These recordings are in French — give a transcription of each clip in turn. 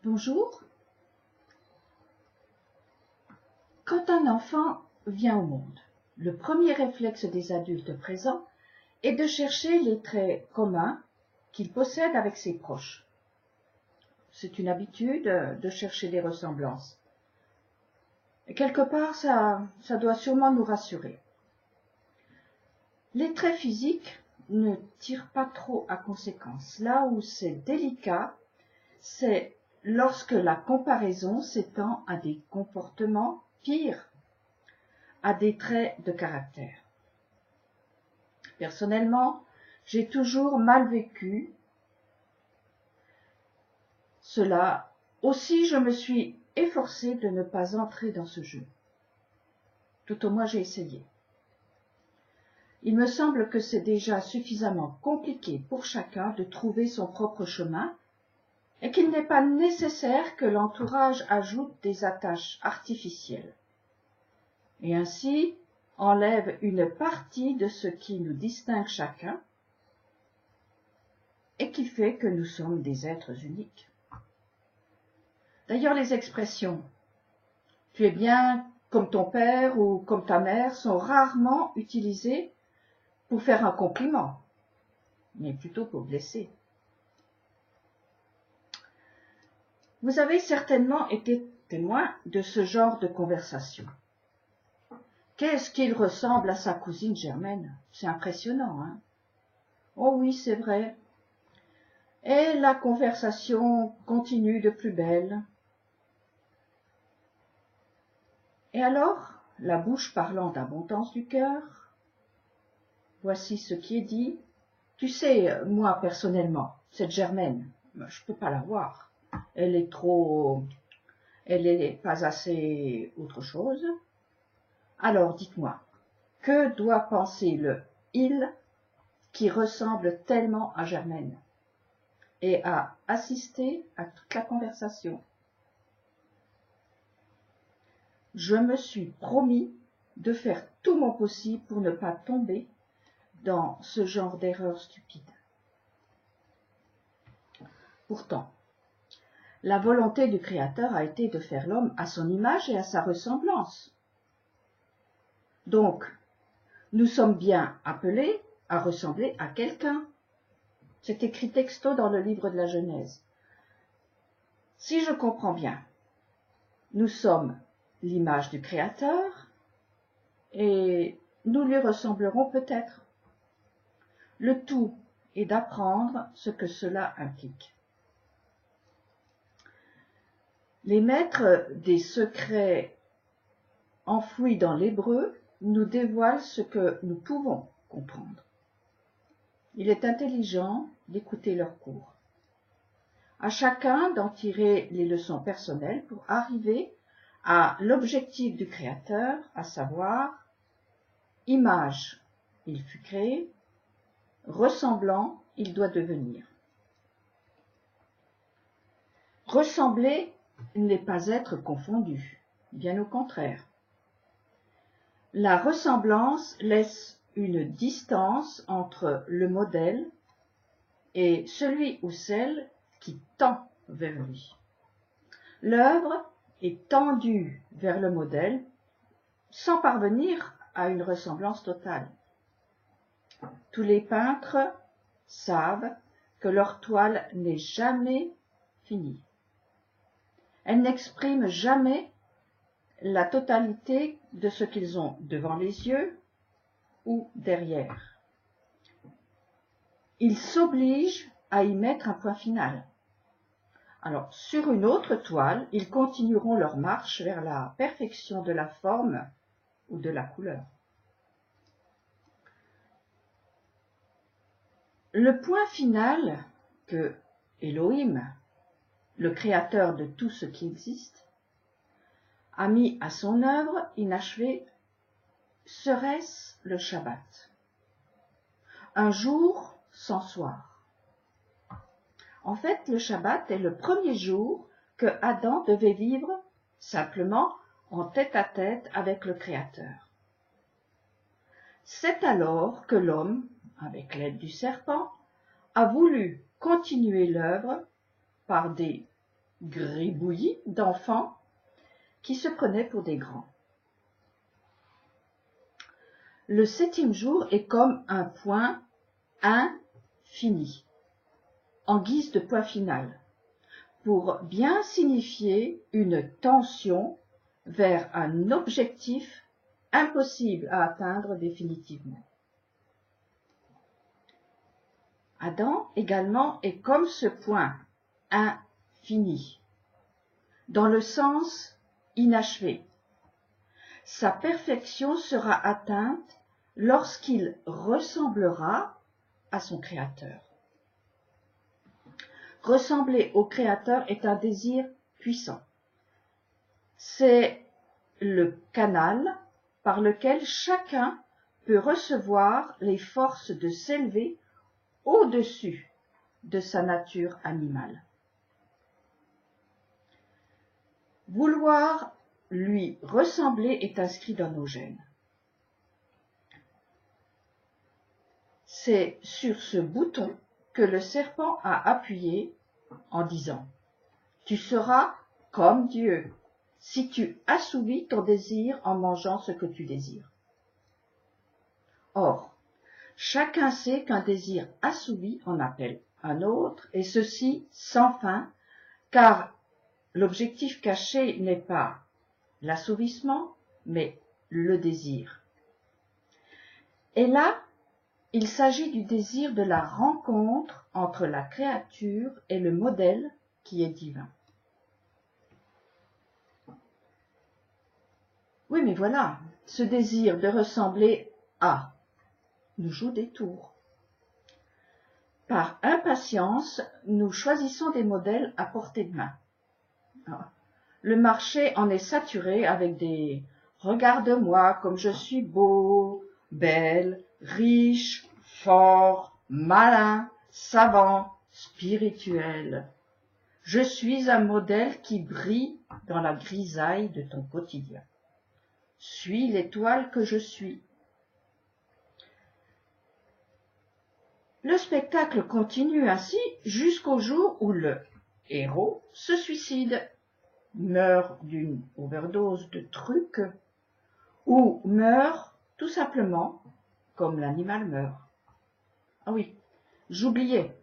Bonjour. Quand un enfant vient au monde, le premier réflexe des adultes présents est de chercher les traits communs qu'il possède avec ses proches. C'est une habitude de chercher des ressemblances. Et quelque part, ça doit sûrement nous rassurer. Les traits physiques ne tirent pas trop à conséquence. Là où c'est délicat, c'est lorsque la comparaison s'étend à des comportements pires, à des traits de caractère. Personnellement, j'ai toujours mal vécu cela. Aussi, je me suis efforcée de ne pas entrer dans ce jeu. Tout au moins, j'ai essayé. Il me semble que c'est déjà suffisamment compliqué pour chacun de trouver son propre chemin et qu'il n'est pas nécessaire que l'entourage ajoute des attaches artificielles et ainsi enlève une partie de ce qui nous distingue chacun et qui fait que nous sommes des êtres uniques. D'ailleurs, les expressions « tu es bien comme ton père » ou « comme ta mère » sont rarement utilisées pour faire un compliment, mais plutôt pour blesser. Vous avez certainement été témoin de ce genre de conversation. Qu'est-ce qu'il ressemble à sa cousine Germaine? C'est impressionnant, hein? Oh oui, c'est vrai. Et la conversation continue de plus belle. Et alors, la bouche parlant d'abondance du cœur, voici ce qui est dit. Tu sais, moi personnellement, cette Germaine, je ne peux pas la voir. Elle est pas assez autre chose. Alors, dites-moi, que doit penser le « il » qui ressemble tellement à Germaine et a assisté à toute la conversation? Je me suis promis de faire tout mon possible pour ne pas tomber dans ce genre d'erreur stupide. Pourtant, la volonté du Créateur a été de faire l'homme à son image et à sa ressemblance. Donc, nous sommes bien appelés à ressembler à quelqu'un. C'est écrit texto dans le livre de la Genèse. Si je comprends bien, nous sommes l'image du Créateur et nous lui ressemblerons peut-être. Le tout est d'apprendre ce que cela implique. Les maîtres des secrets enfouis dans l'hébreu nous dévoilent ce que nous pouvons comprendre. Il est intelligent d'écouter leurs cours. À chacun d'en tirer les leçons personnelles pour arriver à l'objectif du Créateur, à savoir image, il fut créé, ressemblant, il doit devenir. Ressembler n'est pas être confondu, bien au contraire. La ressemblance laisse une distance entre le modèle et celui ou celle qui tend vers lui. L'œuvre est tendue vers le modèle sans parvenir à une ressemblance totale. Tous les peintres savent que leur toile n'est jamais finie. Elle n'exprime jamais la totalité de ce qu'ils ont devant les yeux ou derrière. Ils s'obligent à y mettre un point final. Alors, sur une autre toile, ils continueront leur marche vers la perfection de la forme ou de la couleur. Le point final que Elohim, le créateur de tout ce qui existe, a mis à son œuvre inachevée, serait-ce le Shabbat, un jour sans soir. En fait, le Shabbat est le premier jour que Adam devait vivre simplement en tête-à-tête avec le Créateur. C'est alors que l'homme, avec l'aide du serpent, a voulu continuer l'œuvre par des gribouillis d'enfants qui se prenaient pour des grands. Le 7e jour est comme un point infini, en guise de point final, pour bien signifier une tension vers un objectif impossible à atteindre définitivement. Adam également est comme ce point infini, dans le sens inachevé. Sa perfection sera atteinte lorsqu'il ressemblera à son Créateur. Ressembler au Créateur est un désir puissant. C'est le canal par lequel chacun peut recevoir les forces de s'élever au-dessus de sa nature animale. Vouloir lui ressembler est inscrit dans nos gènes. C'est sur ce bouton que le serpent a appuyé en disant « Tu seras comme Dieu si tu assouvis ton désir en mangeant ce que tu désires. » Or, chacun sait qu'un désir assouvi en appelle un autre, et ceci sans fin, car l'objectif caché n'est pas l'assouvissement, mais le désir. Et là, il s'agit du désir de la rencontre entre la créature et le modèle qui est divin. Oui, mais voilà, ce désir de ressembler à nous joue des tours. Par impatience, nous choisissons des modèles à portée de main. Le marché en est saturé avec des « regarde-moi comme je suis beau, belle, riche, fort, malin, savant, spirituel. Je suis un modèle qui brille dans la grisaille de ton quotidien. Suis l'étoile que je suis. » Le spectacle continue ainsi jusqu'au jour où le héros se suicide, meurt d'une overdose de trucs, ou meurt tout simplement comme l'animal meurt. Ah oui, j'oubliais,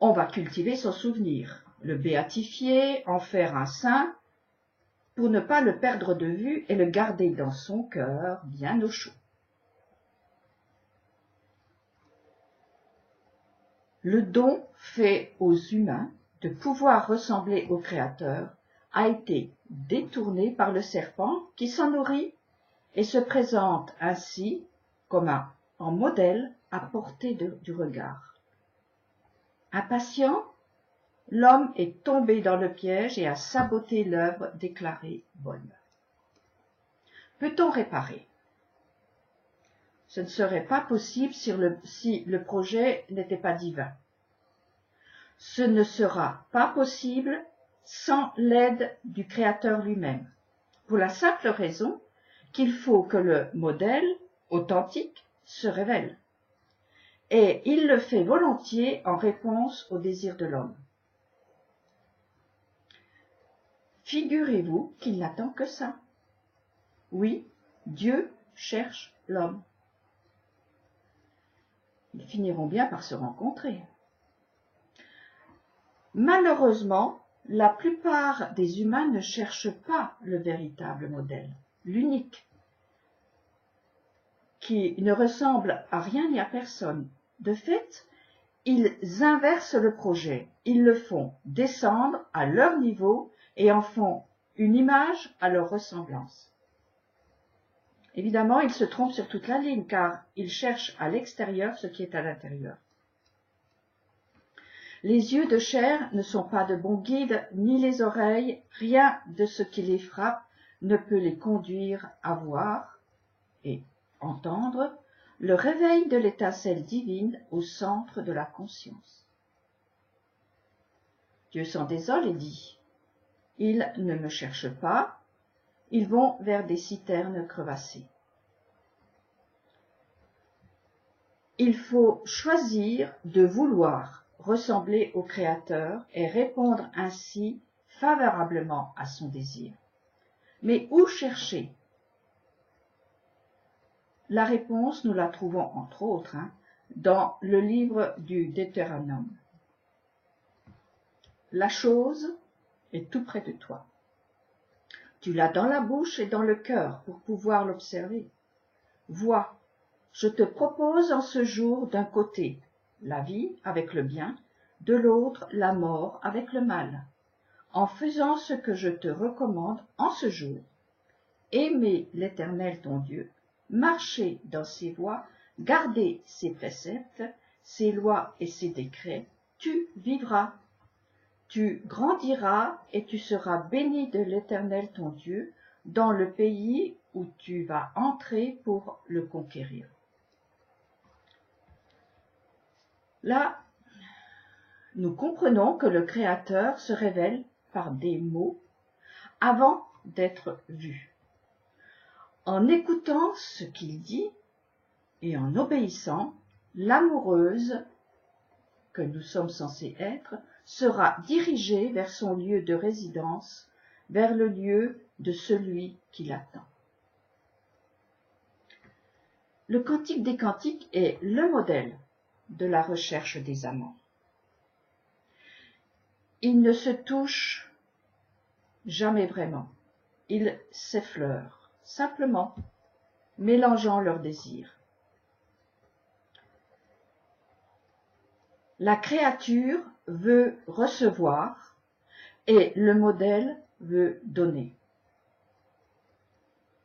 on va cultiver son souvenir, le béatifier, en faire un saint, pour ne pas le perdre de vue et le garder dans son cœur bien au chaud. Le don fait aux humains de pouvoir ressembler au Créateur a été détourné par le serpent qui s'en nourrit et se présente ainsi comme en modèle à portée du regard. Impatient, l'homme est tombé dans le piège et a saboté l'œuvre déclarée bonne. Peut-on réparer? Ce ne serait pas possible si le projet n'était pas divin. Ce ne sera pas possible sans l'aide du Créateur lui-même, pour la simple raison qu'il faut que le modèle authentique se révèle. Et il le fait volontiers en réponse au désir de l'homme. Figurez-vous qu'il n'attend que ça. Oui, Dieu cherche l'homme. Ils finiront bien par se rencontrer. Malheureusement, la plupart des humains ne cherchent pas le véritable modèle, l'unique, qui ne ressemble à rien ni à personne. De fait, ils inversent le projet, ils le font descendre à leur niveau et en font une image à leur ressemblance. Évidemment, ils se trompent sur toute la ligne, car ils cherchent à l'extérieur ce qui est à l'intérieur. Les yeux de chair ne sont pas de bons guides, ni les oreilles, rien de ce qui les frappe ne peut les conduire à voir et entendre le réveil de l'étincelle divine au centre de la conscience. Dieu s'en désole et dit « Ils ne me cherchent pas, ils vont vers des citernes crevassées. » Il faut choisir de vouloir ressembler au Créateur et répondre ainsi favorablement à son désir. Mais où chercher? La réponse, nous la trouvons entre autres dans le livre du Deutéronome. La chose est tout près de toi. Tu l'as dans la bouche et dans le cœur pour pouvoir l'observer. Vois, je te propose en ce jour d'un côté la vie avec le bien, de l'autre la mort avec le mal. En faisant ce que je te recommande en ce jour, aimer l'Éternel ton Dieu, marcher dans ses voies, garder ses préceptes, ses lois et ses décrets, tu vivras. Tu grandiras et tu seras béni de l'Éternel ton Dieu dans le pays où tu vas entrer pour le conquérir. Là, nous comprenons que le Créateur se révèle par des mots avant d'être vu. En écoutant ce qu'il dit et en obéissant, l'amoureuse que nous sommes censés être sera dirigée vers son lieu de résidence, vers le lieu de celui qui l'attend. Le Cantique des Cantiques est le modèle de la recherche des amants. Ils ne se touchent jamais vraiment, ils s'effleurent, simplement, mélangeant leurs désirs. La créature veut recevoir et le modèle veut donner.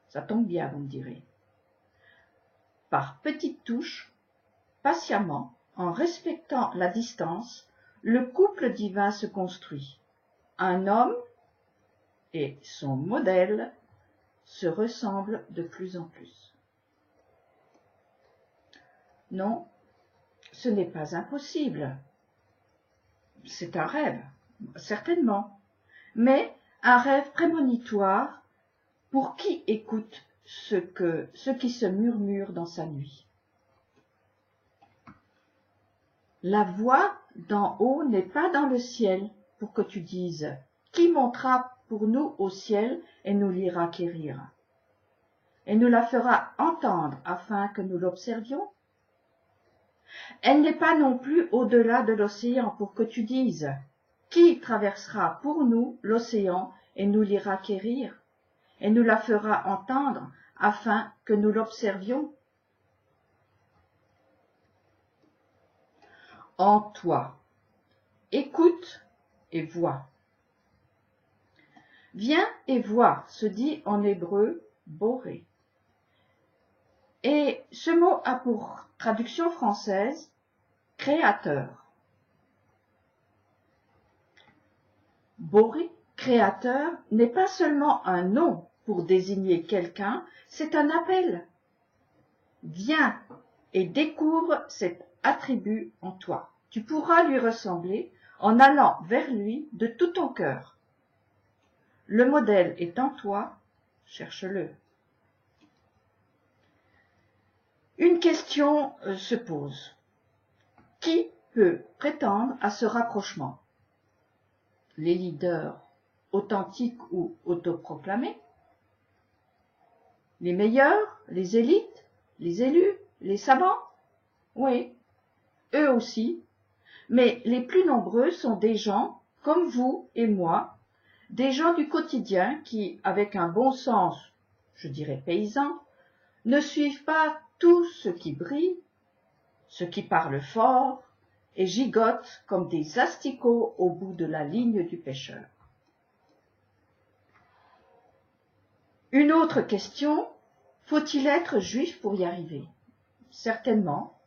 Ça tombe bien, vous me direz. Par petites touches, patiemment, en respectant la distance, le couple divin se construit. Un homme et son modèle se ressemblent de plus en plus. Non, ce n'est pas impossible. C'est un rêve, certainement, mais un rêve prémonitoire pour qui écoute ce qui se murmure dans sa nuit. La voix d'en haut n'est pas dans le ciel pour que tu dises « Qui montera pour nous au ciel et nous l'ira quérir ?» et nous la fera entendre afin que nous l'observions. Elle n'est pas non plus au-delà de l'océan pour que tu dises « Qui traversera pour nous l'océan et nous l'ira quérir ?» et nous la fera entendre afin que nous l'observions. En toi, écoute et vois. Viens et vois se dit en hébreu boré. Et ce mot a pour traduction française créateur. Boré, créateur, n'est pas seulement un nom pour désigner quelqu'un, c'est un appel. Viens et découvre cet attribut en toi. Tu pourras lui ressembler en allant vers lui de tout ton cœur. Le modèle est en toi, cherche-le. Une question se pose. Qui peut prétendre à ce rapprochement? Les leaders authentiques ou autoproclamés? Les meilleurs? Les élites? Les élus? Les savants? Oui, eux aussi. Mais les plus nombreux sont des gens comme vous et moi, des gens du quotidien qui, avec un bon sens, je dirais paysan, ne suivent pas tout ce qui brille, ce qui parle fort et gigote comme des asticots au bout de la ligne du pêcheur. Une autre question, faut-il être juif pour y arriver? Certainement,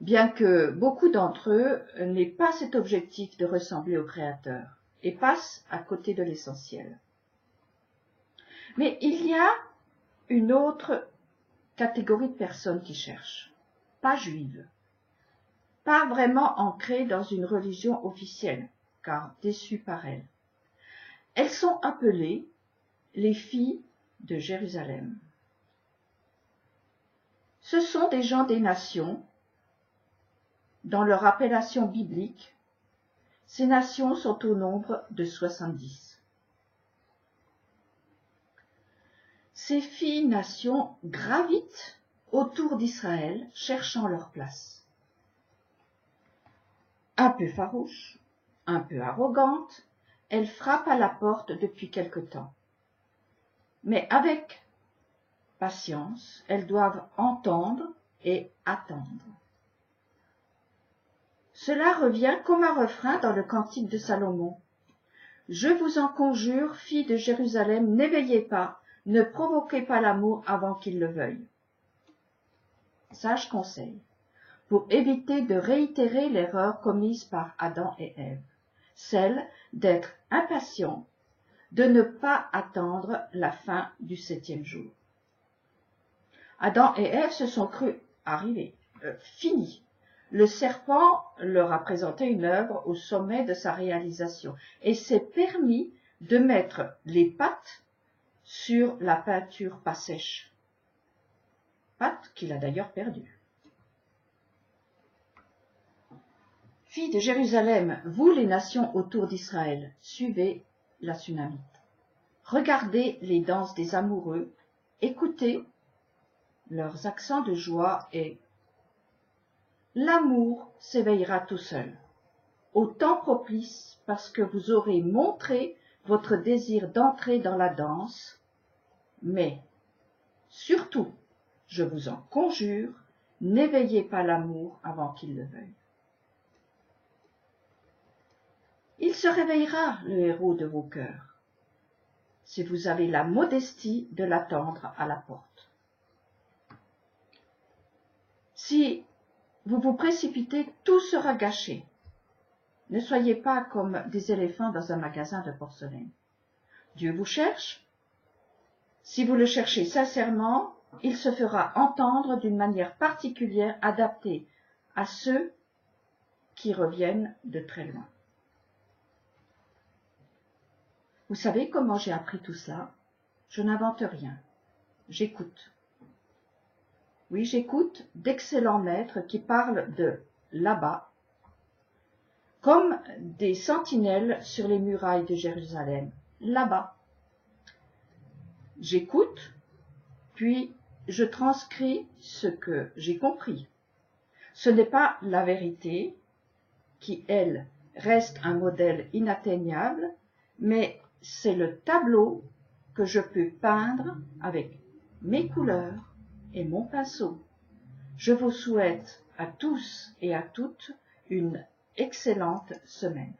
bien que beaucoup d'entre eux n'aient pas cet objectif de ressembler au Créateur et passent à côté de l'essentiel. Mais il y a une autre catégorie de personnes qui cherchent, pas juives, pas vraiment ancrées dans une religion officielle, car déçues par elle. Elles sont appelées les filles de Jérusalem. Ce sont des gens des nations, dans leur appellation biblique, Ces nations sont au nombre de 70. Ces filles-nations gravitent autour d'Israël, cherchant leur place. Un peu farouches, un peu arrogantes, elles frappent à la porte depuis quelque temps. Mais avec patience, elles doivent entendre et attendre. Cela revient comme un refrain dans le cantique de Salomon. Je vous en conjure, filles de Jérusalem, n'éveillez pas, ne provoquez pas l'amour avant qu'il le veuille. Sage conseil, pour éviter de réitérer l'erreur commise par Adam et Ève, celle d'être impatients, de ne pas attendre la fin du 7e jour. Adam et Ève se sont crus arrivés, finis. Le serpent leur a présenté une œuvre au sommet de sa réalisation et s'est permis de mettre les pattes sur la peinture pas sèche. Pattes qu'il a d'ailleurs perdues. Filles de Jérusalem, vous les nations autour d'Israël, suivez la Sunamite. Regardez les danses des amoureux, écoutez leurs accents de joie et l'amour s'éveillera tout seul, au temps propice parce que vous aurez montré votre désir d'entrer dans la danse, mais surtout, je vous en conjure, n'éveillez pas l'amour avant qu'il le veuille. Il se réveillera, le héros de vos cœurs, si vous avez la modestie de l'attendre à la porte. Si vous vous précipitez, tout sera gâché. Ne soyez pas comme des éléphants dans un magasin de porcelaine. Dieu vous cherche. Si vous le cherchez sincèrement, il se fera entendre d'une manière particulière adaptée à ceux qui reviennent de très loin. Vous savez comment j'ai appris tout cela? Je n'invente rien. J'écoute. Oui, j'écoute d'excellents maîtres qui parlent de là-bas, comme des sentinelles sur les murailles de Jérusalem, là-bas. J'écoute, puis je transcris ce que j'ai compris. Ce n'est pas la vérité, qui, elle, reste un modèle inatteignable, mais c'est le tableau que je peux peindre avec mes couleurs et mon pinceau. Je vous souhaite à tous et à toutes une excellente semaine.